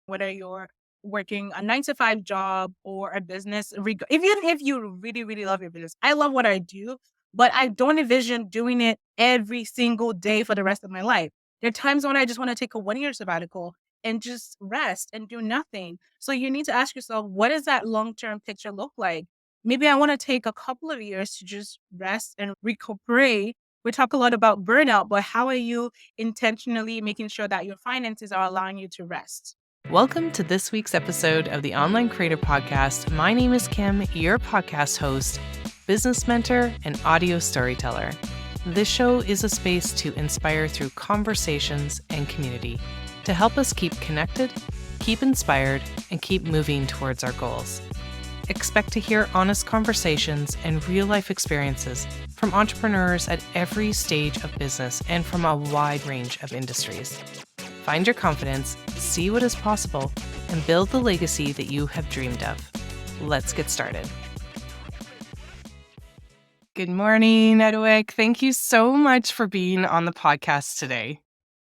whether you're working a 9 to 5 job or a business, even if you really, really love your business. I love what I do, but I don't envision doing it every single day for the rest of my life. There are times when I just want to take a 1 year sabbatical and just rest and do nothing. So you need to ask yourself, what does that long term picture look like? Maybe I want to take a couple of years to just rest and recuperate. We talk a lot about burnout, but how are you intentionally making sure that your finances are allowing you to rest? Welcome to this week's episode of the Online Creator Podcast. My name is Kim, your podcast host, business mentor, and audio storyteller. This show is a space to inspire through conversations and community to help us keep connected, keep inspired, and keep moving towards our goals. Expect to hear honest conversations and real-life experiences from entrepreneurs at every stage of business and from a wide range of industries. Find your confidence, see what is possible, and build the legacy that you have dreamed of. Let's get started. Good morning, Eduek. Thank you so much for being on the podcast today.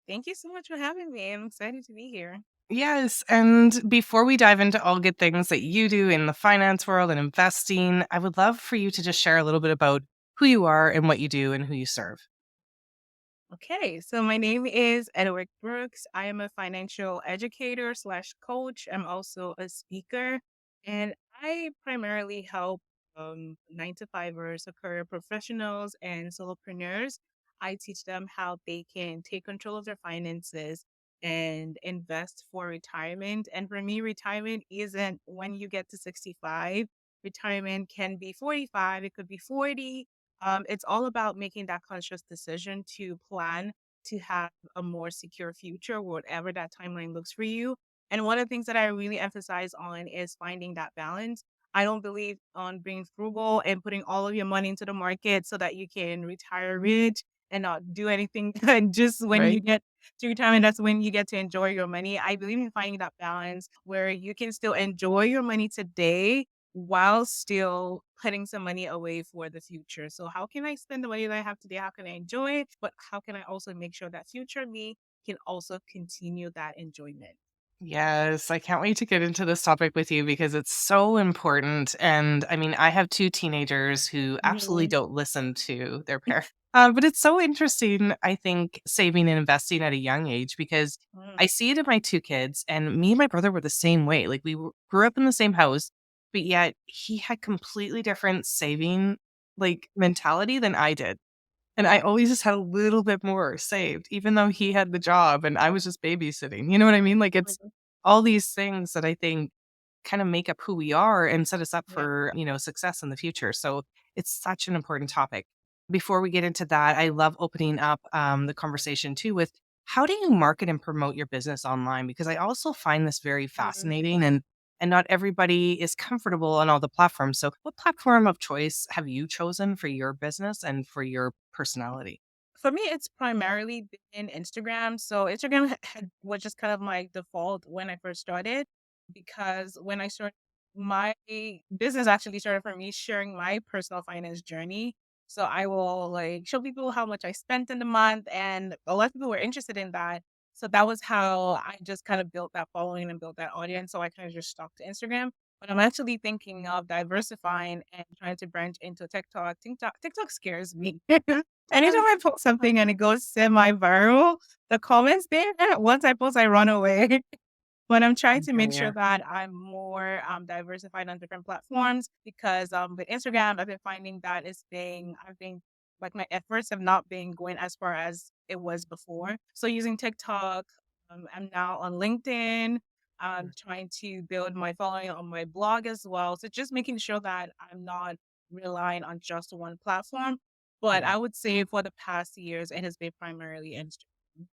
Thank you so much for having me. I'm excited to be here. Yes, and before we dive into all good things that you do in the finance world and investing, I would love for you to just share a little bit about who you are and what you do and who you serve. Okay, so my name is Eduek Brooks. I am a financial educator slash coach. I'm also a speaker, and I primarily help 9 to 5ers, so career professionals, and solopreneurs. I teach them how they can take control of their finances and invest for retirement. And for me, retirement isn't when you get to 65. Retirement can be 45, it could be 40. It's all about making that conscious decision to plan to have a more secure future, whatever that timeline looks for you. And one of the things that I really emphasize on is finding that balance. I don't believe on being frugal and putting all of your money into the market so that you can retire rich and not do anything. And just when you Right? get to retirement, that's when you get to enjoy your money. I believe in finding that balance where you can still enjoy your money today while still putting some money away for the future. So how can I spend the money that I have today? How can I enjoy it? But how can I also make sure that future me can also continue that enjoyment? Yes, I can't wait to get into this topic with you because it's so important. And I mean, I have two teenagers who absolutely Mhm. don't listen to their parents. But it's so interesting, I think, saving and investing at a young age because Mm. I see it in my two kids, and me and my brother were the same way. Like grew up in the same house, but yet he had completely different saving mentality than I did. And I always just had a little bit more saved, even though he had the job and I was just babysitting. You know what I mean? Like it's Mhm. all these things that I think kind of make up who we are and set us up Yeah. for, success in the future. So it's such an important topic. Before we get into that, I love opening up the conversation too with how do you market and promote your business online? Because I also find this very Mhm. fascinating and not everybody is comfortable on all the platforms. So what platform of choice have you chosen for your business and for your personality? For me, it's primarily been Instagram. So Instagram was just kind of my default when I first started because when I started, my business actually started for me sharing my personal finance journey. So I will like show people how much I spent in the month, and a lot of people were interested in that. So that was how I just kind of built that following and built that audience. So I kind of just stuck to Instagram. But I'm actually thinking of diversifying and trying to branch into TikTok. TikTok scares me. Anytime I post something and it goes semi-viral, the comments there, once I post, I run away. But I'm trying to make sure Yeah. that I'm more diversified on different platforms because with Instagram, I've been finding that I've been like my efforts have not been going as far as it was before. So using TikTok, I'm now on LinkedIn. I'm trying to build my following on my blog as well. So just making sure that I'm not relying on just one platform. But Yeah. I would say for the past years, it has been primarily Instagram.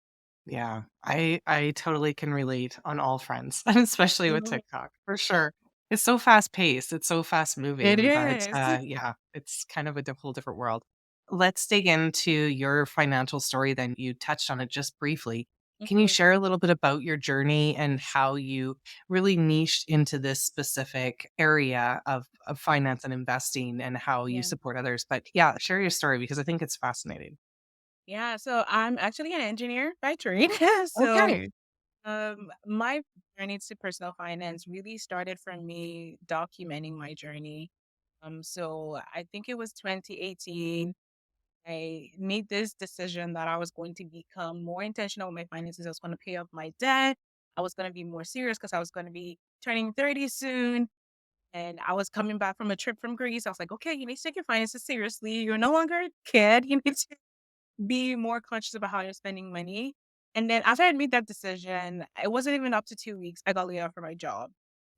Yeah. I totally can relate on all fronts, and especially with Mhm. TikTok, for sure. It's so fast paced, it's so fast It moving, but, is. yeah, it's kind of a whole different world. Let's dig into your financial story then. You touched on it just briefly. Can you Mhm. share a little bit about your journey and how you really niched into this specific area of finance and investing and how you Yeah. support others? But, yeah, share your story because I think it's fascinating. Yeah. So I'm actually an engineer by trade. So Okay. My journey to personal finance really started from me documenting my journey. So I think it was 2018. I made this decision that I was going to become more intentional with my finances. I was going to pay off my debt. I was going to be more serious because I was going to be turning 30 soon. And I was coming back from a trip from Greece. I was like, okay, you need to take your finances seriously. You're no longer a kid. You need to be more conscious about how you're spending money. And then after I made that decision, it wasn't even up to 2 weeks, I got laid off from my job.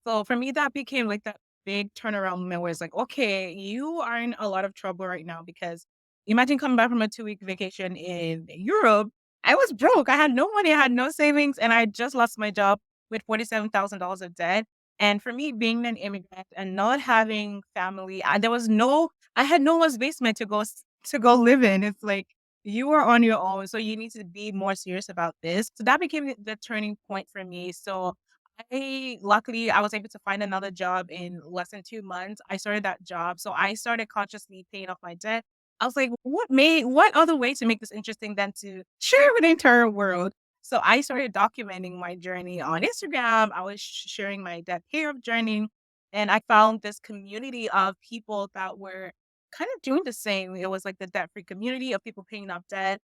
So for me, that became like that big turnaround moment where it's like, okay, you are in a lot of trouble right now because imagine coming back from a 2-week vacation in Europe. I was broke. I had no money, I had no savings, and I just lost my job with $47,000 of debt. And for me, being an immigrant and not having family, I had no one's basement to go live in. It's like you are on your own, so you need to be more serious about this. So that became the turning point for me. So luckily I was able to find another job in less than 2 months. I started that job. So I started consciously paying off my debt. I was like, what other way to make this interesting than to share with the entire world? So I started documenting my journey on Instagram. I was sharing my debt payoff journey. And I found this community of people that were kind of doing the same. It was like the debt-free community of people paying off debt,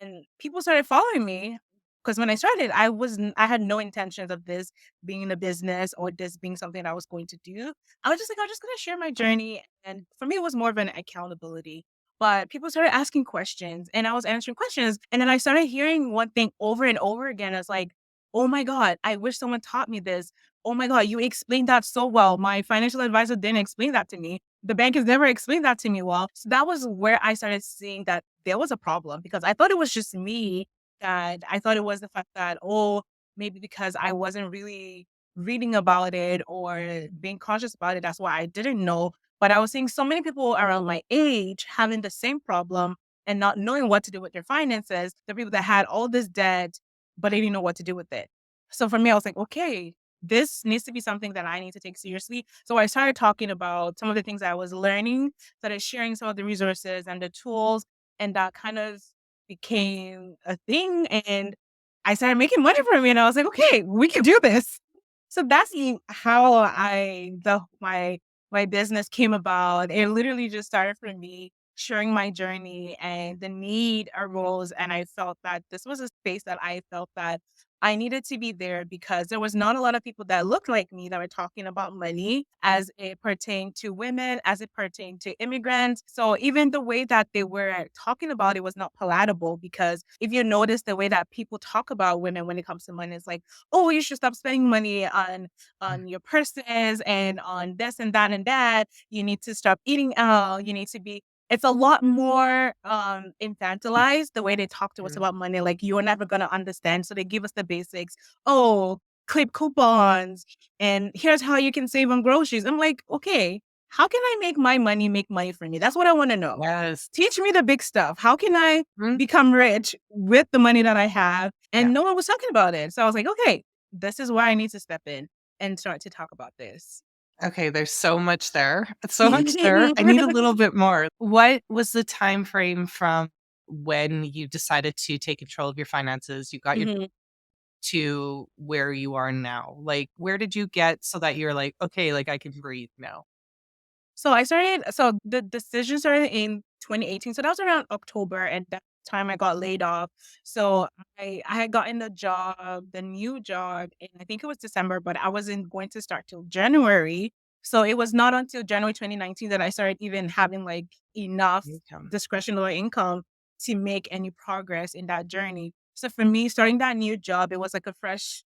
and people started following me because when I started, I had no intentions of this being a business or this being something I was going to do. I was just like, I'm just gonna share my journey. And for me, it was more of an accountability. But people started asking questions and I was answering questions. And then I started hearing one thing over and over again. It's like, oh my God, I wish someone taught me this. Oh my God, you explained that so well. My financial advisor didn't explain that to me. The bank has never explained that to me well. So that was where I started seeing that there was a problem because I thought it was just me, that I thought it was the fact that, oh, maybe because I wasn't really reading about it or being conscious about it. That's why I didn't know. But I was seeing so many people around my age having the same problem and not knowing what to do with their finances. The people that had all this debt, but they didn't know what to do with it. So for me, I was like, okay, this needs to be something that I need to take seriously. So I started talking about some of the things I was learning, started sharing some of the resources and the tools, and that kind of became a thing. And I started making money from it. And I was like, okay, we can do this. So that's how my business came about. It literally just started from me sharing my journey and the need arose. And I felt that this was a space that I felt that I needed to be there because there was not a lot of people that looked like me that were talking about money as it pertained to women, as it pertained to immigrants. So even the way that they were talking about it was not palatable because if you notice the way that people talk about women when it comes to money, it's like, oh, you should stop spending money on your purses and on this and that. You need to stop eating out. You need to be it's a lot more, infantilized the way they talk to us Mhm. about money, like, "You're never gonna understand," so they give us the basics. "Oh, clip coupons, and here's how you can save on groceries." I'm like, "Okay, how can I make money for me?" That's what I wanna know. Yes. Teach me the big stuff. How can I Mhm. become rich with the money that I have? Yeah. And no one was talking about it, so I was like, "Okay, this is where I need to step in and start to talk about this." Okay, there's so much there. So much there. I need a little bit more. What was the time frame from when you decided to take control of your finances, you got your Mhm. to where you are now? Like, where did you get so that you're like, "Okay, like, I can breathe now?" So the decision started in 2018. So that was around October, and that time I got laid off. So I had gotten the new job, and I think it was December, but I wasn't going to start till January. So it was not until January 2019 that I started even having like enough Income. discretionary income to make any progress in that journey. So for me, starting that new job, it was like a fresh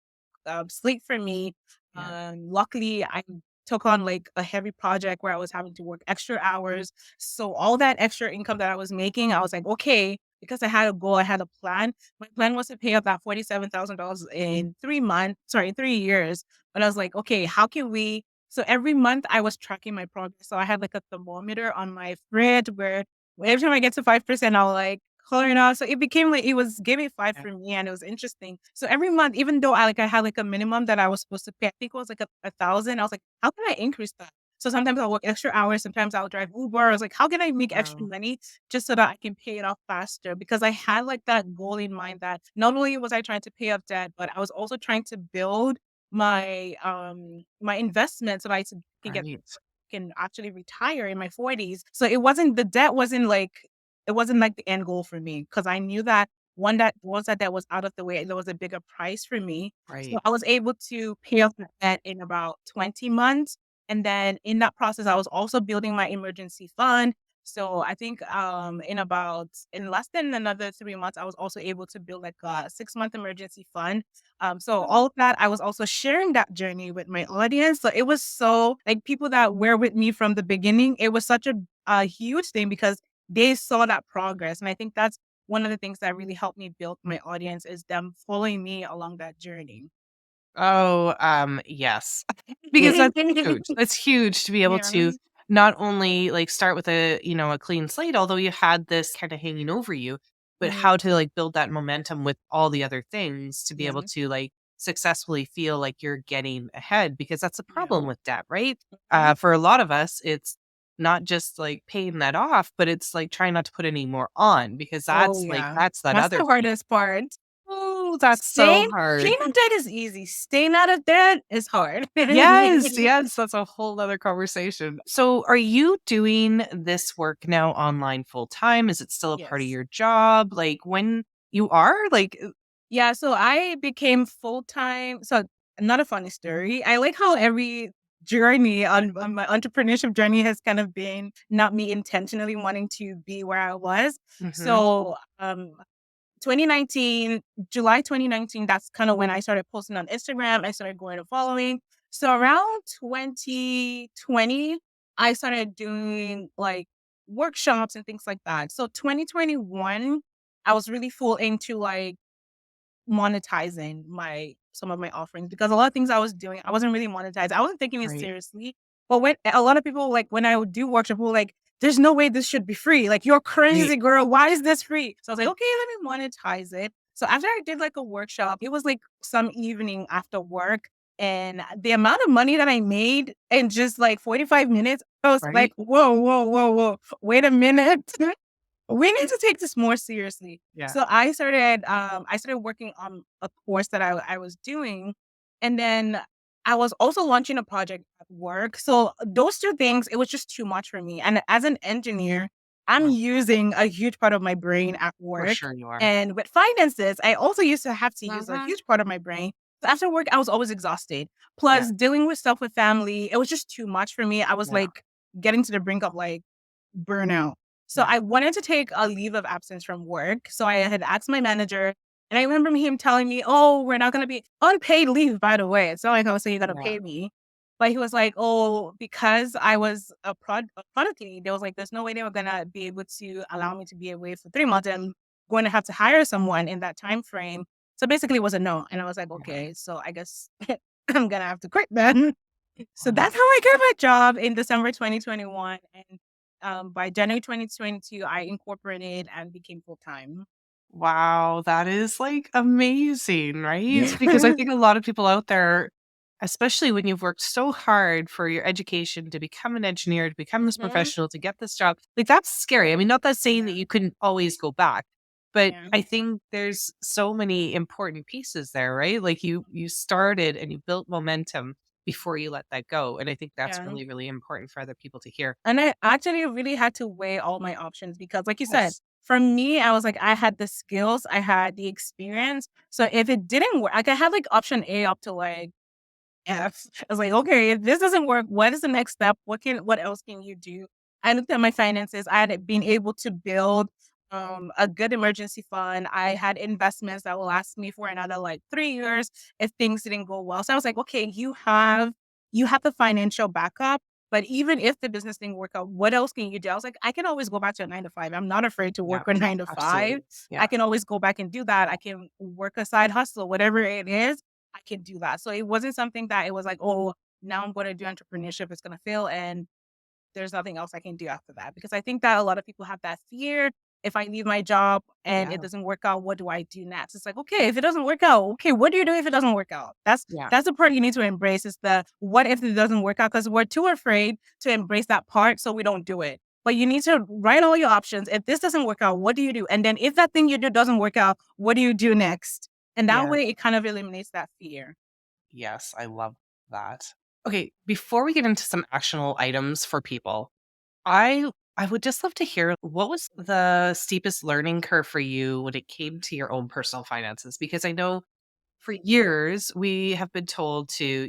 sleep for me. Yeah. Luckily, I took on like a heavy project where I was having to work extra hours. So all that extra income that I was making, I was like, okay, because I had a goal, I had a plan. My plan was to pay off that $47,000 in 3 months, sorry, 3 years. And I was like, okay, how can we? So every month I was tracking my progress. So I had like a thermometer on my fridge where every time I get to 5%, I'll like color it out. So it became like it was giving five Yeah. for me and it was interesting. So every month, even though I had like a minimum that I was supposed to pay, I think it was like a thousand. I was like, how can I increase that? So sometimes I'll work extra hours, sometimes I'll drive Uber. I was like, how can I make extra Wow. money just so that I can pay it off faster? Because I had like that goal in mind that not only was I trying to pay off debt, but I was also trying to build my investment so that can get Right. can actually retire in my 40s. So it wasn't the debt wasn't like it wasn't like the end goal for me because I knew that once that debt was out of the way, there was a bigger price for me. So Right. I was able to pay off that debt in about 20 months. And then in that process, I was also building my emergency fund. So I think in less than another 3 months, I was also able to build like a 6 month emergency fund. So all of that, I was also sharing that journey with my audience. So it was so like people that were with me from the beginning, it was such a huge thing because they saw that progress. And I think that's one of the things that really helped me build my audience is them following me along that journey. Oh, yes. Because that's huge. That's huge to be able Yeah. to not only, like, start with a clean slate, although you had this kinda hanging over you, but Mhm. how to, like, build that momentum with all the other things to be Yeah. able to, like, successfully feel like you're getting ahead because that's a Yeah. problem with debt, right? Mhm. For a lot of us, it's not just, like, paying that off, but it's, like, trying not to put any more on because Oh, that's, like yeah. that's that That's other the thing. hardest part. Oh, that's so Staying hard. paying off debt is easy. Staying out of debt is hard. Yes, yes, that's a whole other conversation. So, are you doing this work now online full time? Is it still a part of Yes. your job? Like, when you are, like, Yeah, so I became full-time so another funny story. I like how every journey on my entrepreneurship journey has kind of been not me intentionally wanting to be where I was. mhm, So, 2019, July 2019, that's kind of when I started posting on Instagram. I started growing a following. So around 2020, I started doing like workshops and things like that. So 2021, I was really full into like monetizing some of my offerings because a lot of things I was doing, I wasn't really monetized. I wasn't taking it right, seriously. But when a lot of people like when I would do workshop, people were like, there's no way this should be free. Like you're right, crazy, girl. Why is this free? So I was like, okay, let me monetize it. So after I did like a workshop, it was like some evening after work. And the amount of money that I made in just like 45 minutes, I was like, right, whoa, whoa, whoa, whoa. Wait a minute. We need to take this more seriously. yeah, So I started working on a course that I was doing, and then I was also launching a project at work. So those 2 things, it was just too much for me. And as an engineer, I'm yeah, using a huge part of my brain at for work. sure you are. And with finances, I also used to have to use a huge part of my brain. So after work, I was always exhausted. Yeah, Plus dealing with stuff with family, it was just too much for me. I was yeah, like getting to the brink of like burnout. So yeah, I wanted to take a leave of absence from work. So I had asked my manager, and I remember him telling me, "Oh, we're not gonna be unpaid leave, by the way." It's not like I was saying you're gonna yeah, pay me. But he was like, "Oh, because I was a product lead, there was like, there's no way they were gonna be able to allow me to be away for 3 months and going to have to hire someone in that time frame." So basically it was a no. And I was like, yeah, okay, so I guess I'm gonna have to quit then. So wow. that's how I got my job in December 2021. And by January 2022, I incorporated and became full time. Wow, that is, like, amazing, right? Yeah. Because I think a lot of people out there, especially when you've worked so hard for your education to become an engineer, to become this Mhm. professional, to get this job, like, that's scary. I mean, not that saying that Yeah. you couldn't always go back, but Yeah. I think there's so many important pieces there, right? Like, you started and you built momentum before you let that go, and I think that's Yeah. really, really important for other people to hear. And I actually really had to weigh all my options because, like you said, Yes. for me, I was like, I had the skills, I had the experience. So if it didn't work, like I had like option A up to like F. I was like, okay, if this doesn't work, what is the next step? What else can you do? I looked at my finances. I had been able to build a good emergency fund. I had investments that will last me for another like 3 years if things didn't go well. So I was like, okay, you have the financial backup. But even if the business didn't work out, what else can you do? I was like, I can always go back to a 9 to 5. I'm not afraid to Yeah, work a 9 to 5. absolutely. I Yeah. can always go back and do that. I can work a side hustle, whatever it is. I can do that. So it wasn't something that it was like, "Oh, now I'm gonna do entrepreneurship, it's gonna fail, and there's nothing else I can do after that." Because I think that a lot of people have that fear, if I leave my job and it Yeah. doesn't work out, what do I do next? It's like, okay, if it doesn't work out, okay, what do you do if it doesn't work out? Yeah. That's the part you need to embrace is the what if it doesn't work out? Because we're too afraid to embrace that part, so we don't do it. But you need to write all your options. If this doesn't work out, what do you do? And then if that thing you do doesn't work out, what do you do next? And that Yeah. way it kind of eliminates that fear. Yes, I love that. Okay, before we get into some actionable items for people, I would just love to hear what was the steepest learning curve for you when it came to your own personal finances? Because I know for years we have been told to,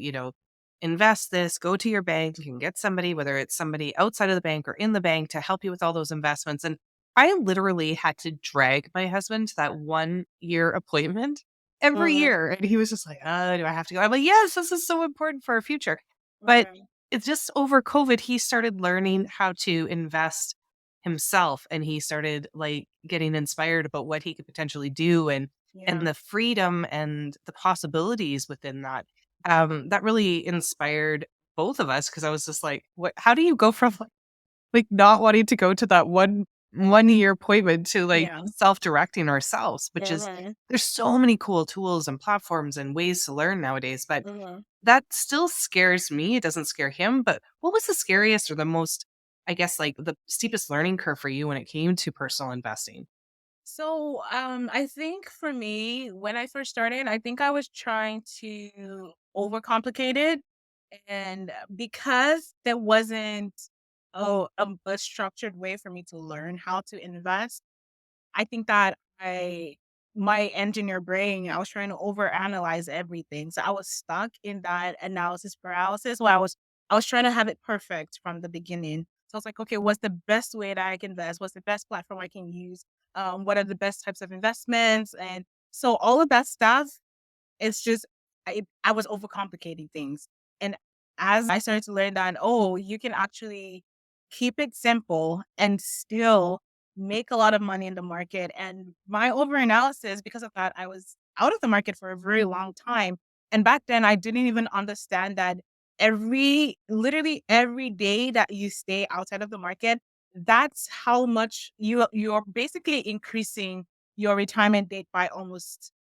invest this, go to your bank and get somebody, whether it's somebody outside of the bank or in the bank, to help you with all those investments. And I literally had to drag my husband to that 1 year appointment every Mhm, year. And he was just like, do I have to go? I'm like, yes, this is so important for our future. But mhm. it's just over COVID, he started learning how to invest himself, and he started like getting inspired about what he could potentially do, and Yeah, the freedom and the possibilities within that. That really inspired both of us because I was just like, what how do you go from like not wanting to go to that 1 year appointment to like yeah. self-directing ourselves, which is Mhm, there's so many cool tools and platforms and ways to learn nowadays, but mhm. that still scares me. It doesn't scare him, but what was the scariest or the most, I guess, like the steepest learning curve for you when it came to personal investing? So, I think for me, when I first started, I think I was trying to overcomplicate it. And because there wasn't a structured way for me to learn how to invest, I think that my engineer brain, I was trying to overanalyze everything. So I was stuck in that analysis paralysis where I was trying to have it perfect from the beginning. So I was like, okay, what's the best way that I can invest? What's the best platform I can use? What are the best types of investments? And so all of that stuff, it's just I was overcomplicating things. And as I started to learn that, oh, you can actually keep it simple and still make a lot of money in the market. And my overanalysis, because of that, I was out of the market for a very long time. And back then I didn't even understand that literally every day that you stay outside of the market, that's how much you're basically increasing your retirement date by almost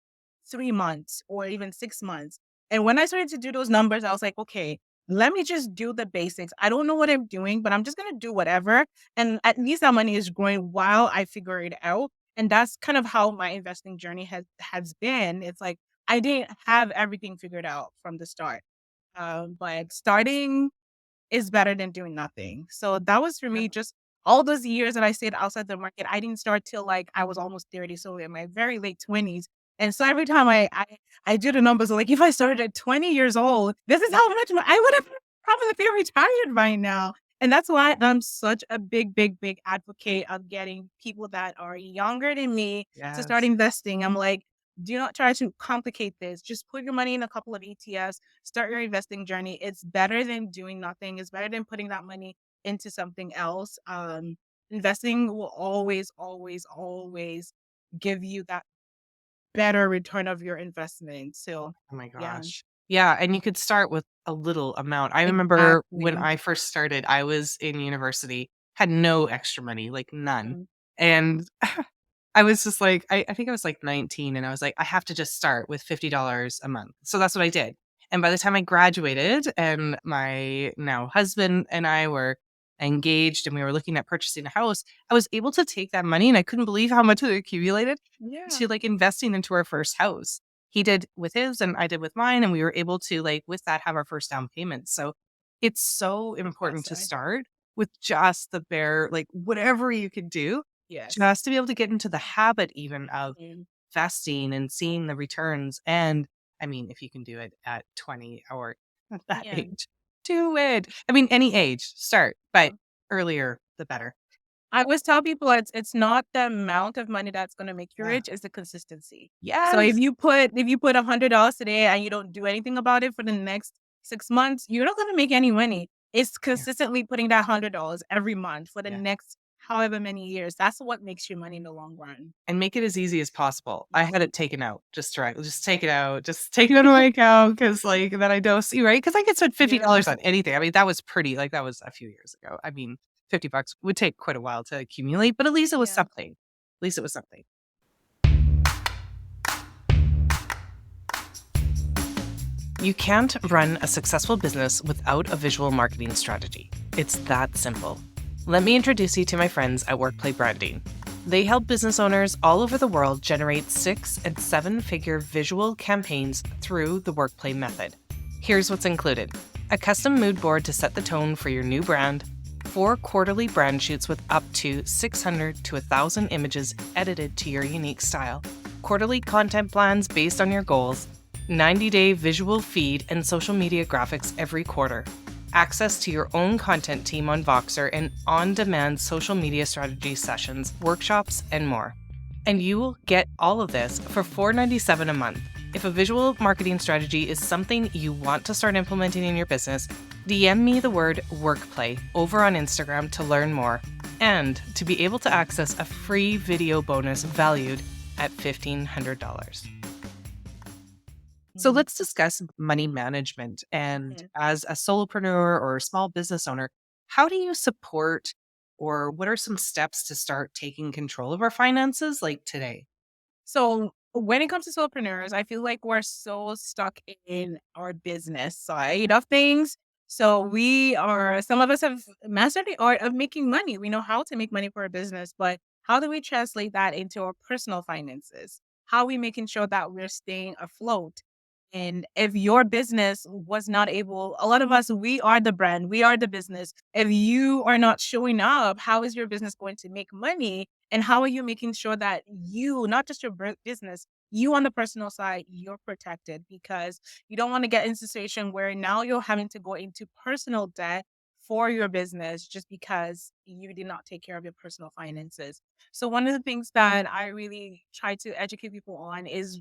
3 months or even 6 months. And when I started to do those numbers, I was like, "Okay, let me just do the basics. I don't know what I'm doing, but I'm just gonna do whatever, and at least that money is growing while I figure it out." And that's kind of how my investing journey has been. It's like I didn't have everything figured out from the start, but starting is better than doing nothing. So that was for me just all those years that I stayed outside the market. I didn't start till like I was almost 30, so in my very late 20s. And so every time I do the numbers, like if I started at 20 years old, this is how much I would have probably been retired by now. And that's why I'm such a big, big, big advocate of getting people that are younger than me to start Yes. investing. I'm like, do not try to complicate this. Just put your money in a couple of ETFs, start your investing journey. It's better than doing nothing. It's better than putting that money into something else. Investing will always, always, always give you that better return of your investment. So, Oh my yeah, gosh. Yeah, and you could start with a little amount. I remember when exactly. I first started, I was in university, had no extra money, like none. Mm, And I was just like, I think I was like 19 and I was like, I have to just start with $50 a month. So that's what I did. And by the time I graduated and my now husband and I were engaged and we were looking at purchasing a house, I was able to take that money and I couldn't believe how much it accumulated yeah. to like investing into our first house. He did with his and I did with mine. And we were able to like with that have our first down payment. So it's so important to Awesome. start with just the bare, like whatever you could do Yes. just to be able to get into the habit even of Mm, investing and seeing the returns. And I mean, if you can do it at 20 or at that yeah. age, do it. I mean, any age, start, but Yeah. earlier the better. I always tell people it's not the amount of money that's gonna make you Yeah. rich, it's the consistency. So Yes. if you put $100 today and you don't do anything about it for the next 6 months, you're not gonna make any money. It's Yeah. consistently putting that $100 every month for the Yeah. next however many years. That's what makes you money in the long run. And make it as easy as possible. I Mhm. had it taken out just directly. Just take it out of my account because, like, then I don't see, right? Because I could spend Yeah. $50 on anything. I mean, that was pretty, like, that was a few years ago. I mean, $50 would take quite a while to accumulate, but at least it was Yeah. something. least it was something. You can't run a successful business without a visual marketing strategy. It's that simple. Let me introduce you to my friends at Workplay Branding. They help business owners all over the world generate 6- and 7-figure visual campaigns through the Workplay method. Here's what's included: a custom mood board to set the tone for your new brand, 4 quarterly brand shoots with up to 600 to 1,000 images edited to your unique style, quarterly content plans based on your goals, 90-day visual feed and social media graphics every quarter, access to your own content team on Voxer, and on-demand social media strategy sessions, workshops, and more. And you will get all of this for $4.97 a month. If a visual marketing strategy is something you want to start implementing in your business, DM me the word Workplay over on Instagram to learn more and to be able to access a free video bonus valued at $1,500. So Mhm. let's discuss money management. And Mhm. as a solopreneur or a small business owner, how do you support, or what are some steps to start taking control of our finances like today? So when it comes to solopreneurs, I feel like we're so stuck in our business side of things. So some of us have mastered the art of making money. We know how to make money for a business, but how do we translate that into our personal finances? How are we making sure that we're staying afloat? And if your business was not able, a lot of us, we are the brand, we are the business. If you are not showing up, how is your business going to make money? And how are you making sure that you, not just your business, you on the personal side, you're protected? Because you don't want to get into a situation where now you're having to go into personal debt for your business just because you did not take care of your personal finances. So one of the things that I really try to educate people on is,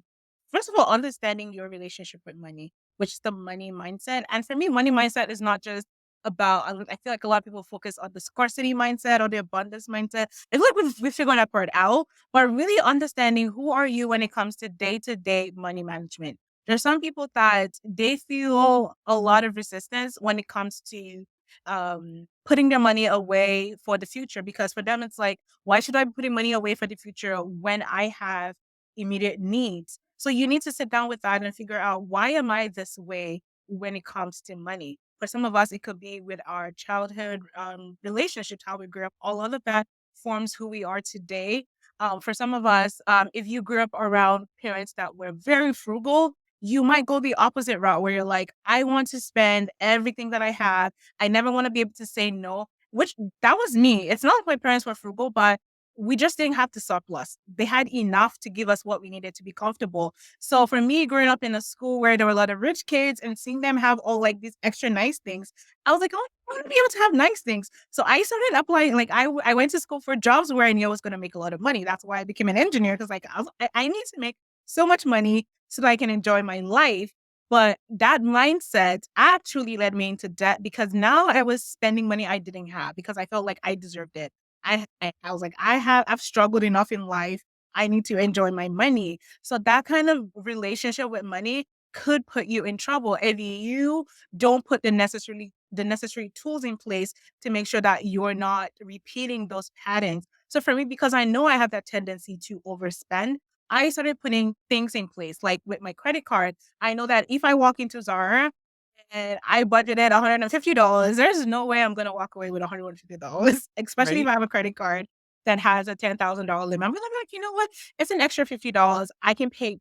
first of all, understanding your relationship with money, which is the money mindset. And for me, money mindset is not just about, I feel like a lot of people focus on the scarcity mindset or the abundance mindset. I feel like we've figured that part out, but really understanding who are you when it comes to day money management. There's some people that they feel a lot of resistance when it comes to putting their money away for the future, because for them it's like, why should I be putting money away for the future when I have immediate needs? So you need to sit down with that and figure out, why am I this way when it comes to money? For some of us, it could be with our childhood relationships, how we grew up. All of that forms who we are today. For some of us, if you grew up around parents that were very frugal, you might go the opposite route where you're like, I want to spend everything that I have. I never want to be able to say no, which that was me. It's not like my parents were frugal, but we just didn't have the surplus. They had enough to give us what we needed to be comfortable. So for me, growing up in a school where there were a lot of rich kids and seeing them have all like these extra nice things, I was like, oh, I want to be able to have nice things. So I started applying. Like I went to school for jobs where I knew I was going to make a lot of money. That's why I became an engineer, because like I need to make so much money so that I can enjoy my life. But that mindset actually led me into debt, because now I was spending money I didn't have because I felt like I deserved it. I was like, I've struggled enough in life. I need to enjoy my money. So that kind of relationship with money could put you in trouble if you don't put the necessary tools in place to make sure that you're not repeating those patterns. So for me, because I know I have that tendency to overspend, I started putting things in place. Like with my credit card, I know that if I walk into Zara and I budgeted $150, there's no way I'm gonna walk away with $150, especially if Right? I have a credit card that has a $10,000 limit. I'm gonna be like, you know what? It's an extra $50 I can pay.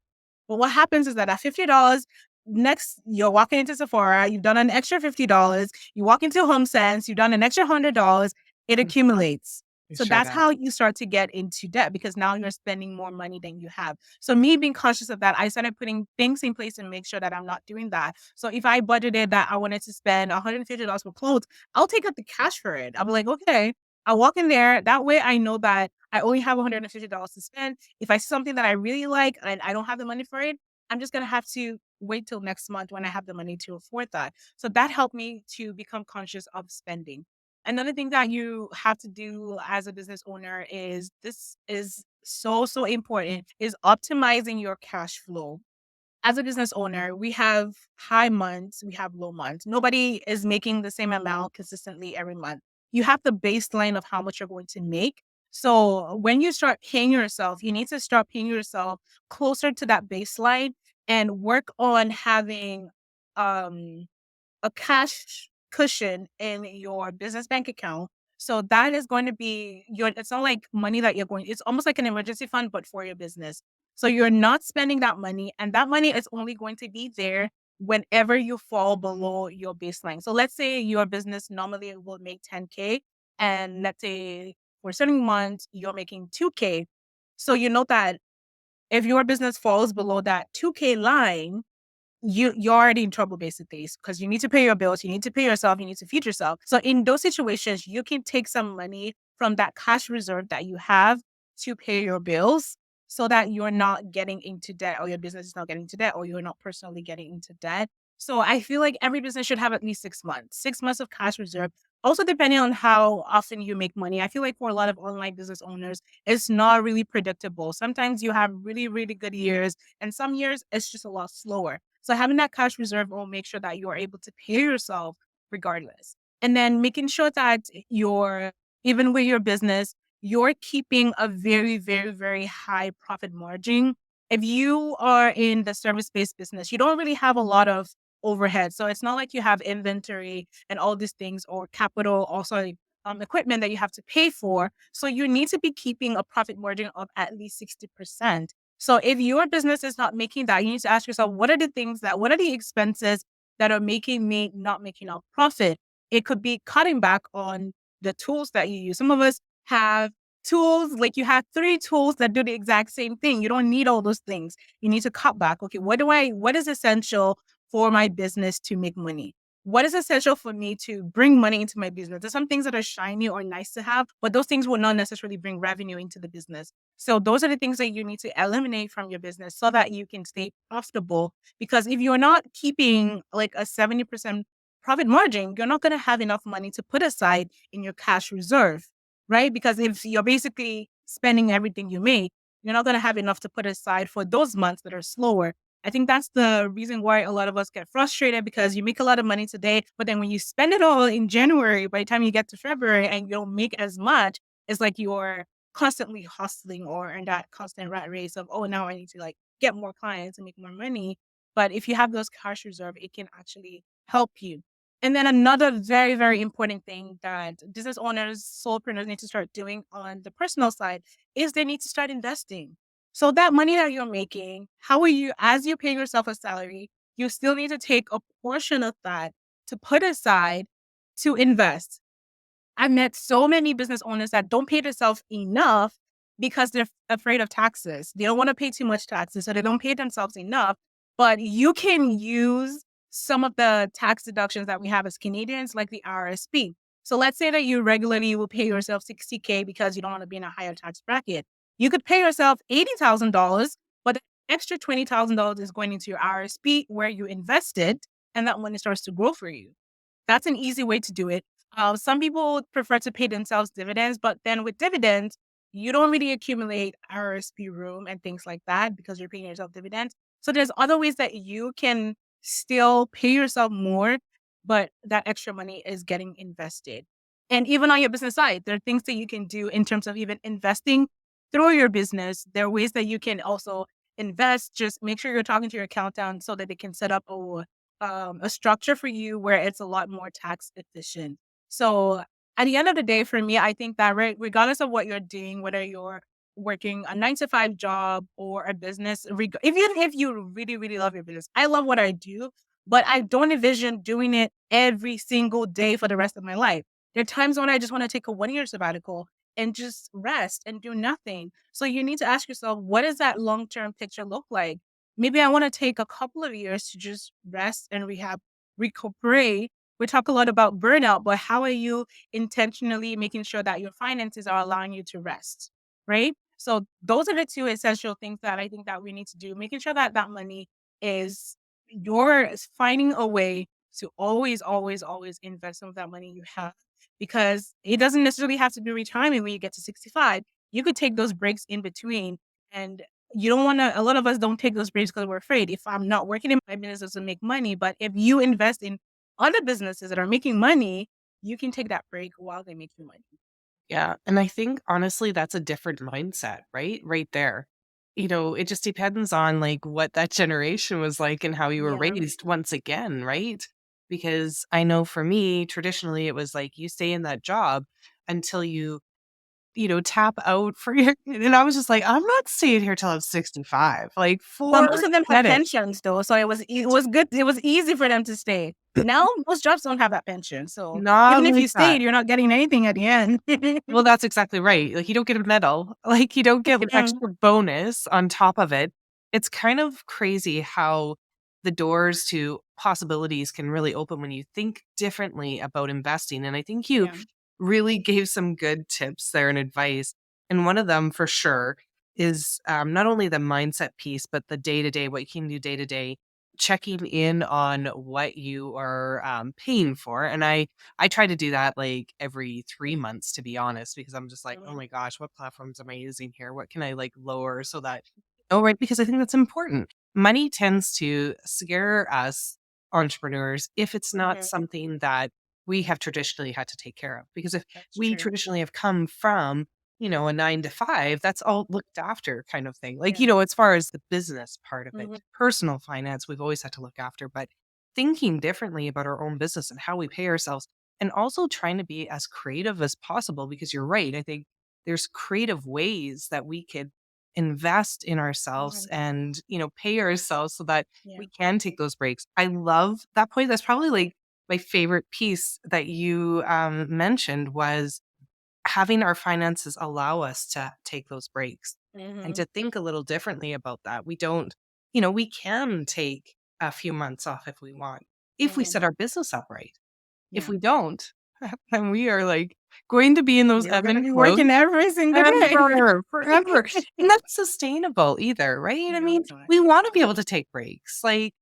But what happens is that at $50, next you're walking into Sephora, you've done an extra $50. You walk into HomeSense, you've done an extra $100. It Mm, accumulates. it So sure that's does. how you start to get into debt, because now you're spending more money than you have. So me being conscious of that, I started putting things in place to make sure that I'm not doing that. So if I budgeted that I wanted to spend $150 for clothes, I'll take out the cash for it. I'll be like, okay, I'll walk in there. That way I know that I only have $150 to spend. If I see something that I really like and I don't have the money for it, I'm just gonna have to wait till next month when I have the money to afford that. So that helped me to become conscious of spending. Another thing that you have to do as a business owner is, this is so, so important, is optimizing your cash flow. As a business owner, we have high months, we have low months. Nobody is making the same amount consistently every month. You have the baseline of how much you're going to make. So when you start paying yourself, you need to start paying yourself closer to that baseline and work on having um a cash cushion in your business bank account. So that is going to be it's not like money that it's almost like an emergency fund, but for your business. So you're not spending that money, and that money is only going to be there whenever you fall below your baseline. So let's say your business normally will make 10K, and let's say for a certain month you're making 2K. So you know that if your business falls below that 2K line, you're already in trouble basically because you need to pay your bills, you need to pay yourself, you need to feed yourself. So in those situations, you can take some money from that cash reserve that you have to pay your bills so that you're not getting into debt or your business is not getting into debt or you're not personally getting into debt. So I feel like every business should have at least 6 months, 6 months of cash reserve. Also, depending on how often you make money, I feel like for a lot of online business owners, it's not really predictable. Sometimes you have really, really good years, and some years it's just a lot slower. So having that cash reserve will make sure that you're able to pay yourself regardless. And then making sure that even with your business, you're keeping a very, very, very high profit margin. If you are in the service-based business, you don't really have a lot of overhead. So it's not like you have inventory and all these things or capital, also equipment that you have to pay for. So you need to be keeping a profit margin of at least 60%. So if your business is not making that, you need to ask yourself, what are the expenses that are making me not making enough profit? It could be cutting back on the tools that you use. Some of us have tools, like you have 3 tools that do the exact same thing. You don't need all those things. You need to cut back. Okay, what is essential for my business to make money? What is essential for me to bring money into my business? There's some things that are shiny or nice to have, but those things will not necessarily bring revenue into the business. So those are the things that you need to eliminate from your business so that you can stay profitable. Because if you're not keeping like a 70% profit margin, you're not going to have enough money to put aside in your cash reserve, right? Because if you're basically spending everything you make, you're not going to have enough to put aside for those months that are slower. I think that's the reason why a lot of us get frustrated because you make a lot of money today, but then when you spend it all in January, by the time you get to February and you don't make as much, it's like you're constantly hustling or in that constant rat race of, oh, now I need to like get more clients and make more money. But if you have those cash reserve, it can actually help you. And then another very, very important thing that business owners, solopreneurs need to start doing on the personal side is they need to start investing. So that money that you're making, how are you, as you pay yourself a salary, you still need to take a portion of that to put aside to invest. I've met so many business owners that don't pay themselves enough because they're afraid of taxes. They don't want to pay too much taxes, so they don't pay themselves enough. But you can use some of the tax deductions that we have as Canadians, like the RSP. So let's say that you regularly will pay yourself 60K because you don't want to be in a higher tax bracket. You could pay yourself $80,000, but the extra $20,000 is going into your RSP where you invested, and that money starts to grow for you. That's an easy way to do it. Some people prefer to pay themselves dividends, but then with dividends, you don't really accumulate RSP room and things like that because you're paying yourself dividends. So there's other ways that you can still pay yourself more, but that extra money is getting invested. And even on your business side, there are things that you can do in terms of even investing through your business. There are ways that you can also invest. Just make sure you're talking to your accountant so that they can set up a structure for you where it's a lot more tax efficient. So at the end of the day, for me, I think that regardless of what you're doing, whether you're working a 9 to 5 job or a business, even if you really, really love your business, I love what I do, but I don't envision doing it every single day for the rest of my life. There are times when I just want to take a 1 year sabbatical and just rest and do nothing. So you need to ask yourself, what does that long term picture look like? Maybe I want to take a couple of years to just rest and recuperate. We talk a lot about burnout, but how are you intentionally making sure that your finances are allowing you to rest, right? So those are the 2 essential things that I think that we need to do, making sure that that money is finding a way to always, always, always invest some of that money you have because it doesn't necessarily have to be retirement when you get to 65. You could take those breaks in between and you don't wanna a lot of us don't take those breaks because 'cause we're afraid. If I'm not working in my business doesn't make money, but if you invest in other businesses that are making money, you can take that break while they make you money. Yeah. And I think honestly, that's a different mindset, right? Right there. It just depends on like what that generation was like and how you were Yeah. raised once again, right? Because I know for me, traditionally, it was like you stay in that job until tap out for your and I was just like, I'm not staying here till I'm 65. Like, But most of them had forget it. pensions though, so it was good. It was easy for them to stay. Now most jobs don't have that pension, so Not even if you like that. stayed, you're not getting anything at the end. Well, that's exactly right. Like, you don't get a medal, like, you don't get an Yeah. extra bonus on top of it. It's kind of crazy how the doors to possibilities can really open when you think differently about investing, and I think you Yeah. really gave some good tips there and advice, and one of them for sure is, not only the mindset piece, but the day-to-day, what you can do day-to-day, checking in on what you are, paying for, and I try to do that like every 3 months, to be honest, because I'm just like, "Oh Mhm. my gosh, what platforms am I using here? What can I like lower so that" Oh, right, because I think that's important. Money tends to scare us entrepreneurs if it's not Mhm. something that we have traditionally had to take care of. Because if That's we true. traditionally have come from, a 9 to 5, that's all looked after kind of thing. Like, Yeah. as far as the business part of it, Mhm. personal finance, we've always had to look after, but thinking differently about our own business and how we pay ourselves and also trying to be as creative as possible because you're right. I think there's creative ways that we could invest in ourselves Mhm. and, pay ourselves so that Yeah. we can take those breaks. I love that point. That's probably like my favorite piece that you mentioned was having our finances allow us to take those breaks and Mhm. to think a little differently about that. We don't, we can take a few months off if we want, if we Mhm. set our business up right. If Yeah. we don't, then we are like going to be in those You're ebb gonna and be flows working every single day. forever, forever. And not sustainable either, right? I No, mean, it's not. we want to be able to take breaks. Like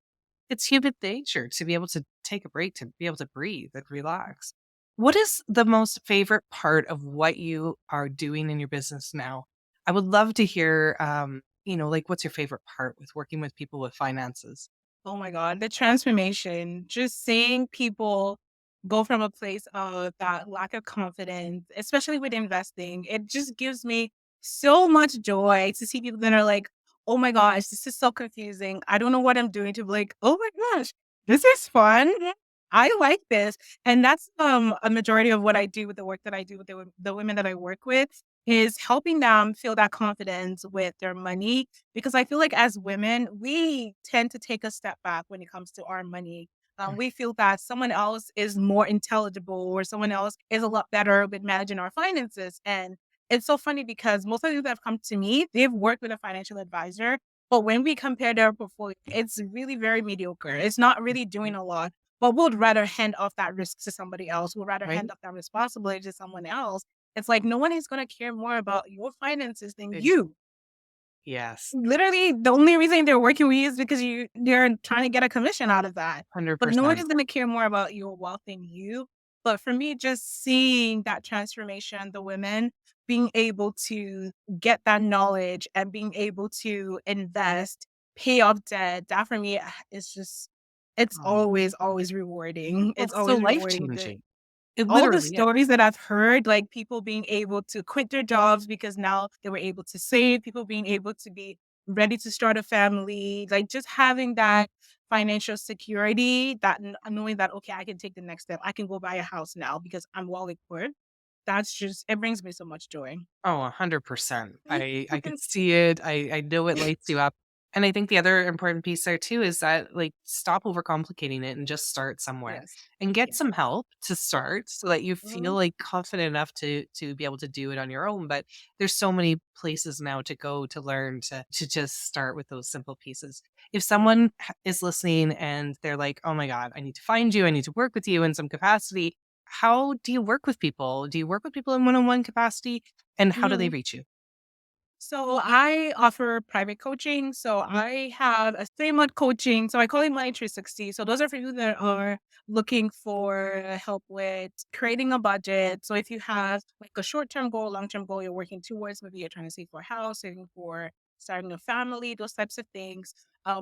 it's human nature to be able to take a break, to be able to breathe and relax. What is the most favorite part of what you are doing in your business now? I would love to hear, like what's your favorite part with working with people with finances? Oh my God, the transformation, just seeing people go from a place of that lack of confidence, especially with investing, it just gives me so much joy to see people that are like, oh my gosh, this is so confusing. I don't know what I'm doing to be like, oh my gosh, this is fun. I like this. And that's a majority of what I do with the work that I do with the women that I work with is helping them feel that confidence with their money because I feel like as women, we tend to take a step back when it comes to our money. We feel that someone else is more intelligible or someone else is a lot better with managing our finances. And it's so funny because most of the people that have come to me, they've worked with a financial advisor. But when we compare their portfolio, it's really very mediocre. It's not really doing a lot. But we'd rather hand off that risk to somebody else. We'd rather hand Right? off that responsibility to someone else. It's like no one is gonna care more about your finances than Ex- you. Yes, Literally, the only reason they're working with you is because they're trying to get a commission out of that. But no one 100%. is gonna care more about your wealth than you. But for me, just seeing that transformation, the women being able to get that knowledge and being able to invest, pay off debt, that for me is just it's Oh, always, always rewarding. well, It's it's so always life rewarding. changing. It All the literally is. stories that I've heard, like people being able to quit their jobs because now they were able to save, people being able to be ready to start a family, like just having that financial security, that knowing that, okay, I can take the next step. I can go buy a house now because I'm well equipped. That's just, it brings me so much joy. Oh, 100%. I could see it. I know it lights you up. And I think the other important piece there too is that like stop overcomplicating it and just start somewhere Yes. and get Yeah. some help to start so that you feel Mhm. like confident enough to be able to do it on your own. But there's so many places now to go to learn to just start with those simple pieces. If Yeah. someone is listening and they're like, "Oh my god, I need to find you. I need to work with you in some capacity." How do you work with people? Do you work with people in one-on-one capacity? And how do they Mhm. reach you? So I offer private coaching. So I have a 3 month coaching. So I call it Money 360. So those are for you that are looking for help with creating a budget. So if you have like a short term goal, long term goal you're working towards, maybe you're trying to save for a house, saving for starting a family, those types of things.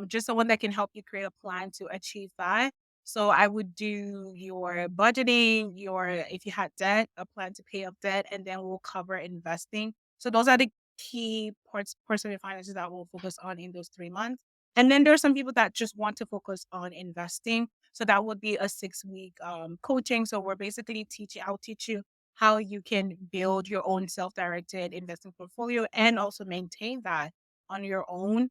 Just someone that can help you create a plan to achieve that. So I would do your budgeting, your if you had debt, a plan to pay off debt, and then we'll cover investing. So those are the key parts of your finances that we'll focus on in those 3 months. And then there are some people that just want to focus on investing. So that would be a 6 week coaching. So we're basically teaching, I'll teach you how you can build your own self directed investing portfolio and also maintain that on your own.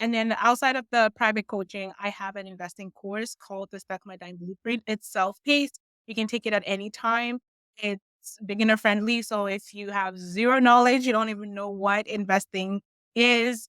And then outside of the private coaching, I have an investing course called the Stack My Dime Blueprint. It's self-paced. You can take it at any time. It's beginner friendly. So if you have zero knowledge, you don't even know what investing is,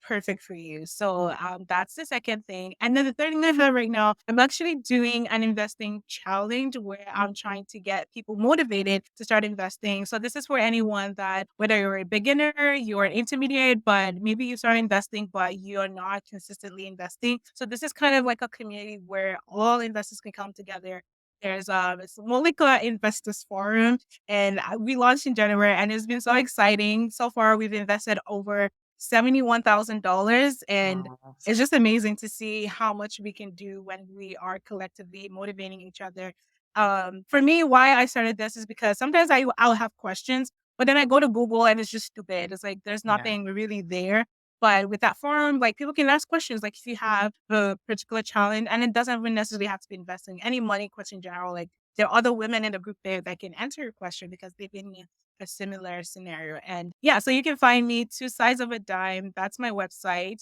perfect for you. So that's the second thing. And then the third thing I have right now, I'm actually doing an investing challenge where I'm trying to get people motivated to start investing. So this is for anyone that, whether you're a beginner, you're an intermediate, but maybe you start investing, but you're not consistently investing. So this is kind of like a community where all investors can come together. There's it's Molika Investors Forum, and we launched in January, and it's been so exciting. So far, we've invested over $71,000. And Wow. it's just amazing to see how much we can do when we are collectively motivating each other. For me, why I started this is because sometimes I'll have questions, but then I go to Google and it's just stupid. It's like there's Yeah. nothing really there. But with that forum, like people can ask questions, like if you have a particular challenge, and it doesn't even necessarily have to be investing, any money question in general. Like there are other women in the group there that can answer your question because they've been a similar scenario. And yeah, so you can find me Two Sides of a Dime. That's my website.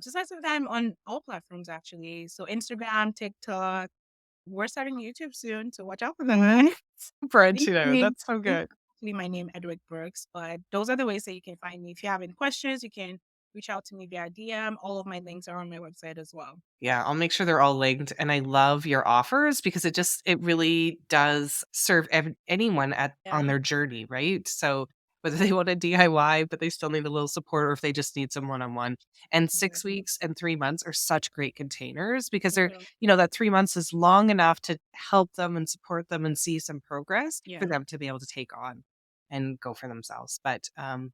Two Sides of a Dime on all platforms actually. So Instagram, TikTok. We're starting YouTube soon, so watch out for them. Branch, Link me. that's so Link good. actually my name Eduek Brooks, but those are the ways that you can find me. If you have any questions, you can reach out to me via DM. All of my links are on my website as well. Yeah, I'll make sure they're all linked, and I love your offers because it really does serve anyone at on Yeah, their journey, right? So whether they want a DIY, but they still need a little support, or if they just need some one-on-one. And 6 exactly. weeks and 3 months are such great containers because they're, Mhm. that 3 months is long enough to help them and support them and see some progress for Yeah. them to be able to take on and go for themselves. But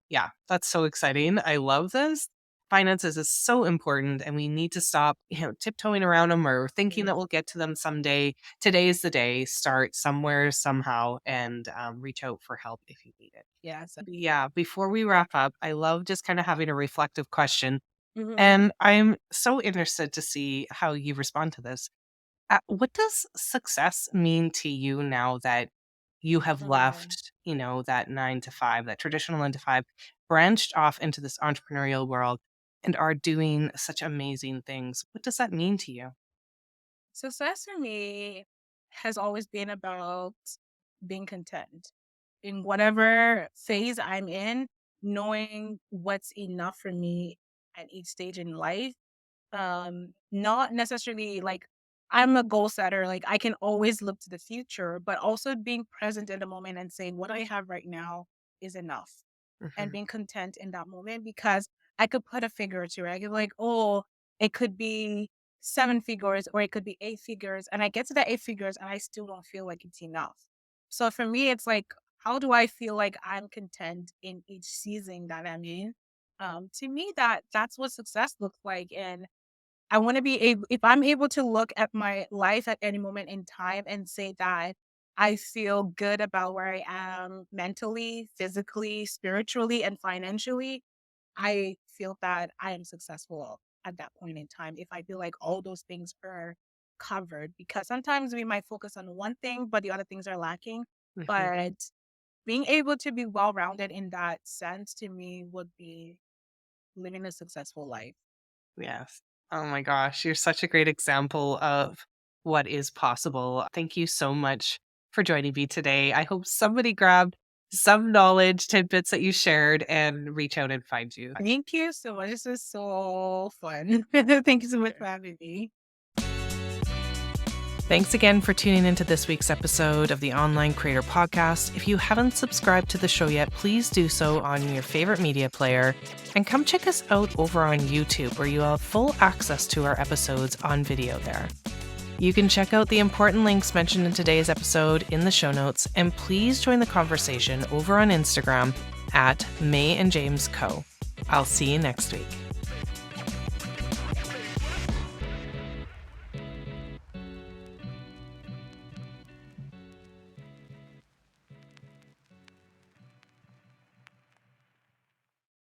yeah, that's so exciting. I love this. Finances is so important, and we need to stop, tiptoeing around them or thinking Mhm. that we'll get to them someday. Today is the day. Start somewhere, somehow, and reach out for help if you need it. Yeah. So, Yeah, before we wrap up, I love just kind of having a reflective question. mhm. And I'm so interested to see how you respond to this. What does success mean to you now that you have Mhm. left, that 9 to 5, that traditional 9 to 5, branched off into this entrepreneurial world and are doing such amazing things? What does that mean to you? Success for me has always been about being content in whatever phase I'm in, knowing what's enough for me at each stage in life. Not necessarily like I'm a goal setter, like I can always look to the future, but also being present in the moment and saying what I have right now is enough and Mhm. being content in that moment because I could put a figure to it. I could be like, oh, it could be 7 figures or it could be 8 figures. And I get to the 8 figures and I still don't feel like it's enough. So for me, it's like, how do I feel like I'm content in each season that I'm in? To me, that's what success looks like. And I want to be able, if I'm able to look at my life at any moment in time and say that I feel good about where I am mentally, physically, spiritually, and financially, I feel that I am successful at that point in time. If I feel like all those things are covered, because sometimes we might focus on one thing, but the other things are lacking. Mhm. But being able to be well rounded in that sense to me would be living a successful life. Yes. Oh my gosh, you're such a great example of what is possible. Thank you so much for joining me today. I hope somebody grabbed some knowledge, tidbits that you shared, and reach out and find you. Thank you so much. This was so fun. Thank you so much for having me. Thanks again for tuning into this week's episode of the Online Creator Podcast. If you haven't subscribed to the show yet, please do so on your favorite media player. And come check us out over on YouTube, where you'll have full access to our episodes on video there. You can check out the important links mentioned in today's episode in the show notes, and please join the conversation over on Instagram at May and James Co. I'll see you next week.